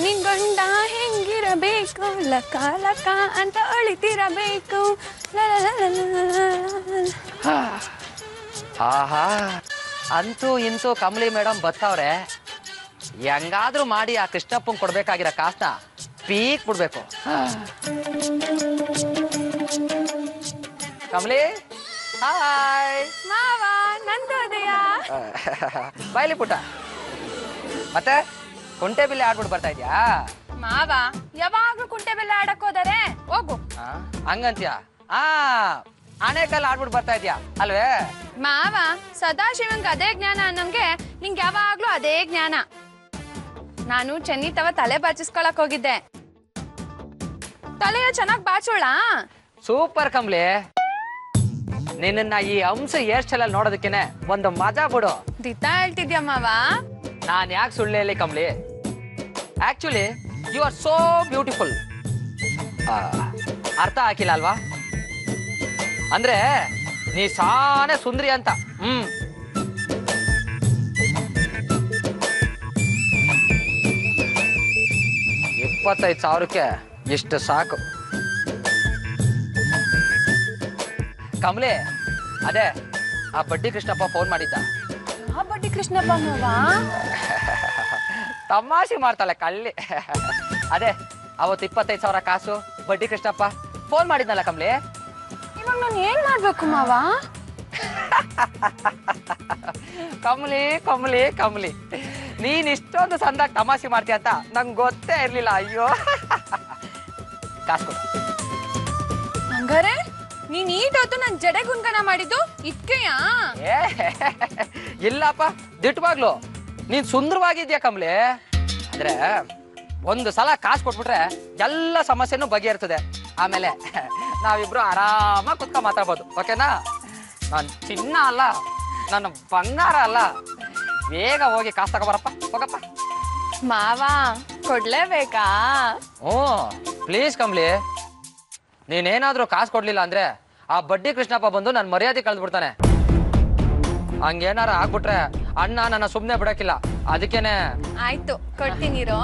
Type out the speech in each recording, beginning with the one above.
ನಿನ್ ಗಂಡ ಹೆಂಗಿರಬೇಕು ಲಕ ಲಕ ಅಂತ ಅಳಿತಿರಬೇಕು. ಆಹಾ, ಅಂತೂ ಇಂತೂ ಕಮಲಿ ಮೇಡಮ್ ಬತ್ತವ್ರೆ. ಹೆಂಗಾದ್ರೂ ಮಾಡಿ ಆ ಕೃಷ್ಣಪ್ಪಂಗ್ ಕೊಡ್ಬೇಕಾಗಿರೋ ಕಾಸ್ನ ಪೀಕ್ ಬಿಡ್ಬೇಕು. ಕಮಲಿ, ಹಾಯ್ ಮಾವ, ನಂದೋದಯ. ಬಾಯ್ಲಿ ಪುಟ್ಟ. ಮತ್ತೆ ಕುಂಟೆ ಬಿಲ್ಲೆ ಆಡ್ಬಿಟ್ಟು ಬರ್ತಾ ಇದ್ಯಾ? ಮಾವ ಯಾವಾಗ್ಲೂ ಕುಂಟೆ ಬೆಲ್ಲ ಆಡಕ್ ಹೋದರೆ ಹೋಗು. ಹಂಗಂತ್ಯಾ? ಆನೆಕಲ್ ಆಡ್ಬಿಟ್ಟು ಬರ್ತಾ ಇದ್ಯಾ ಅಲ್ವೇ? ಮಾವ, ಸದಾಶಿವಂಗ್ ಅದೇ ಜ್ಞಾನ ಅನ್ನಂಗೆ ನಿಂಗೆ ಯಾವಾಗ್ಲೂ ಅದೇ ಜ್ಞಾನ. ನಾನು ಚೆನ್ನಿ ತವ ತಲೆ ಬಾಚಿಸ್ಕೊಳಕ್ ಹೋಗಿದ್ದೆ. ತಲೆಯ ಚೆನ್ನಾಗ್ ಬಾಚೋಳ. ಸೂಪರ್ ಕಮ್ಲಿ. ನಿನ್ನ ಈ ಹಂಸ ಹೇರ್ ಸ್ಟೈಲ್ ಅಲ್ಲಿ ನೋಡೋದಕ್ಕೇನೆ ಒಂದು ಮಜಾ ಬಿಡು. ದಿತ್ತ ಹೇಳ್ತಿದ್ಯಾ ಮಾವ? ನಾನ್ ಯಾಕೆ ಸುಳ್ಳು ಹೇಳಿ Kamli? Actually you are so beautiful. ಅರ್ಥ ಹಾಕಿಲ್ಲ ಅಲ್ವಾ? ಅಂದ್ರೆ ನೀ ಸಾನೆ ಸುಂದ್ರಿ ಅಂತ. 25,000ಕ್ಕೆ ಇಷ್ಟು ಸಾಕು. ಕಮಲಿ, ಅದೇ ಆ ಬಡ್ಡಿ ಕೃಷ್ಣಪ್ಪ ಫೋನ್ ಮಾಡಿದ್ದ. ಆ ಬಡ್ಡಿ ಕೃಷ್ಣಪ್ಪ ಮಾವ? ತಮಾಷೆ ಮಾಡ್ತಾಳೆ ಕಳ್ಳಿ. ಅದೇ ಅವತ್ತು 25,000 ಕಾಸು ಬಡ್ಡಿ ಕೃಷ್ಣಪ್ಪ ಫೋನ್ ಮಾಡಿದ್ನಲ್ಲ ಕಮಲಿ. ಇವಾಗ ನಾನು ಏನ್ ಮಾಡ್ಬೇಕು ಮಾವ? ಕಮಲಿ ಕಮಲಿ ಕಮಲಿ, ನೀನ್ ಇಷ್ಟೊಂದು ಸಂದಾಗ ತಮಾಷೆ ಮಾಡ್ತೀಯ ಅಂತ ನಂಗೆ ಗೊತ್ತೇ ಇರ್ಲಿಲ್ಲ. ಅಯ್ಯೋ, ಕಾಸು ಕೊಡು. ಹಂಗಾರೆ ನೀನ್ ಈಟೊತ್ತು ನನ್ ಜಡೆ ಗುನ್ಗನ ಮಾಡಿದ್ದು ಇದ್ಕೆಯಾ? ಇಲ್ಲಪ್ಪ, ದಿಟ್ಟವಾಗ್ಲು ನೀನ್ ಸುಂದರವಾಗಿದ್ಯಾ ಕಮಲಿ. ಅಂದ್ರೆ ಒಂದು ಸಲ ಕಾಸು ಕೊಟ್ಬಿಟ್ರೆ ಎಲ್ಲ ಸಮಸ್ಯೆನೂ ಬಗೆಹರ್ತದೆ. ಆಮೇಲೆ ನಾವಿಬ್ರು ಆರಾಮಾಗಿ ಕುತ್ಕೊಂಡ್ ಮಾತಾಡ್ಬೋದು. ಓಕೆನಾ? ನಾನು ಚಿನ್ನ ಅಲ್ಲ, ನನ್ನ ಬಂಗಾರ ಅಲ್ಲ. ಬೇಗ ಹೋಗಿ ಕಾಸು ತಗೋಬರಪ್ಪ, ಹೋಗಪ್ಪ. ಮಾವ ಕೊಡ್ಲೇಬೇಕಾ? ಪ್ಲೀಸ್ ಕಮ್ಲಿ. ನೀನೇನಾದ್ರೂ ಕಾಸು ಕೊಡ್ಲಿಲ್ಲ ಅಂದ್ರೆ ಆ ಬಡ್ಡಿ ಕೃಷ್ಣಪ್ಪ ಬಂದು ನನ್ನ ಮರ್ಯಾದೆ ಕಳೆದ್ಬಿಡ್ತಾನೆ. ಹಂಗೇನಾರ ಆಗ್ಬಿಟ್ರೆ ಅಣ್ಣ ನನ್ನ ಸುಮ್ನೆ ಬಿಡಕ್ಕಿಲ್ಲ. ಅದಕ್ಕೇನೆ. ಆಯ್ತು, ಕೊಡ್ತೀನಿರೋ.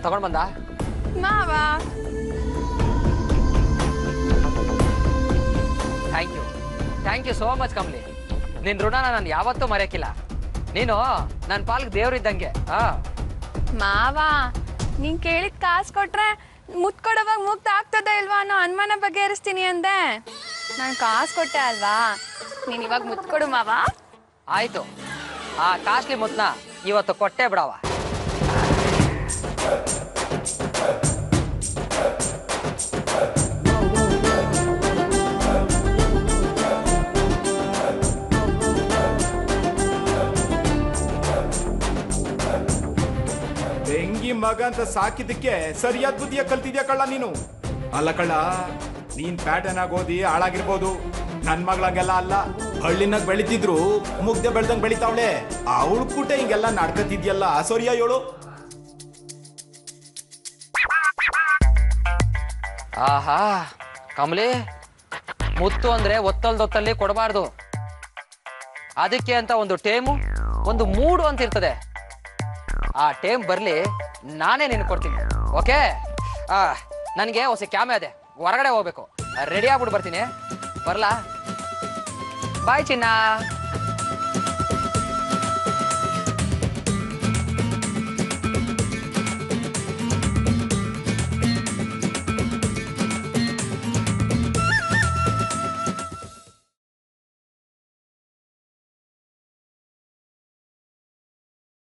ತಗೊಂಡ್ ಬಂದ ಮಾವ? Thank you so much Kamli. ನಿನ್ ಋಣನ ನಾನು ಯಾವತ್ತೂ ಮರೆಯಕ್ಕಿಲ್ಲ. ನೀನು ನನ್ನ ಪಾಲ್ಗೆ ದೇವ್ರಿದ್ದಂಗೆ. ಮಾವ, ನೀನ್ ಕೇಳಿದ್ ಕಾಸು ಕೊಟ್ರೆ ಮುತ್ ಕೊಡೋವಾಗ ಮುಕ್ತ ಆಗ್ತದ ಇಲ್ವಾ ಅನ್ನೋ ಅನುಮಾನ ಬಗೆಹರಿಸ್ತೀನಿ ಅಂದೆ. ನಾನು ಕಾಸು ಕೊಟ್ಟೆ ಅಲ್ವಾ, ನೀನ್ ಇವಾಗ ಮುತ್ ಕೊಡು ಮಾವ. ಆಯ್ತು, ಆ ಕಾಸ್ಟ್ಲಿ ಮುತ್ನ ಇವತ್ತು ಕೊಟ್ಟೆ ಬಿಡವ. ಬೆಂಗಿ ಮಗ ಅಂತ ಸಾಕಿದ್ದಕ್ಕೆ ಸರಿಯಾದ ಬುದ್ಧಿಯ ಕಲ್ತಿದ್ಯಾ ಕಳ್ಳ ನೀನು. ಅಲ್ಲ ಕಳ್ಳ, ನೀನ್ ಪ್ಯಾಟರ್ನ್ ಆಗಿ ಓದಿ ಹಾಳಾಗಿರ್ಬೋದು. ನನ್ ಮಗಳಾಗೆಲ್ಲ ಅಲ್ಲ, ಹಳ್ಳಿನಾಗ ಬೆಳಿತಿದ್ರು ಮುಗ್ದೆ ಬೆಳ್ದಂಗ್ ಬೆಳಿತಾವಳೆ. ಅವಳು ಕೂಟ ಹಿಂಗೆಲ್ಲ ನಡ್ಕತಿದ್ಯಲ್ಲ, ಸರಿಯಾ ಹೇಳು? ಆಹಾ ಕಮಲಿ, ಮುತ್ತು ಅಂದ್ರೆ ಒತ್ತಲ್ದೊತ್ತಲ್ಲಿ ಕೊಡಬಾರ್ದು. ಅದಕ್ಕೆ ಅಂತ ಒಂದು ಟೇಮು, ಒಂದು ಮೂಡು ಅಂತ ಇರ್ತದೆ. ಆ ಟೇಮ್ ಬರ್ಲಿ, ನಾನೇ ನಿನ್ ಕೊಡ್ತೀನಿ. ಓಕೆ? ನನಗೆ ಹೊಸ ಕ್ಯಾಮೆ ಅದೇ, ಹೊರಗಡೆ ಹೋಗ್ಬೇಕು. ರೆಡಿ ಆಗ್ಬಿಟ್ಟು ಬರ್ತೀನಿ. ಬರ್ಲಾ? ಬಾಯ್ ಚಿನ್ನ.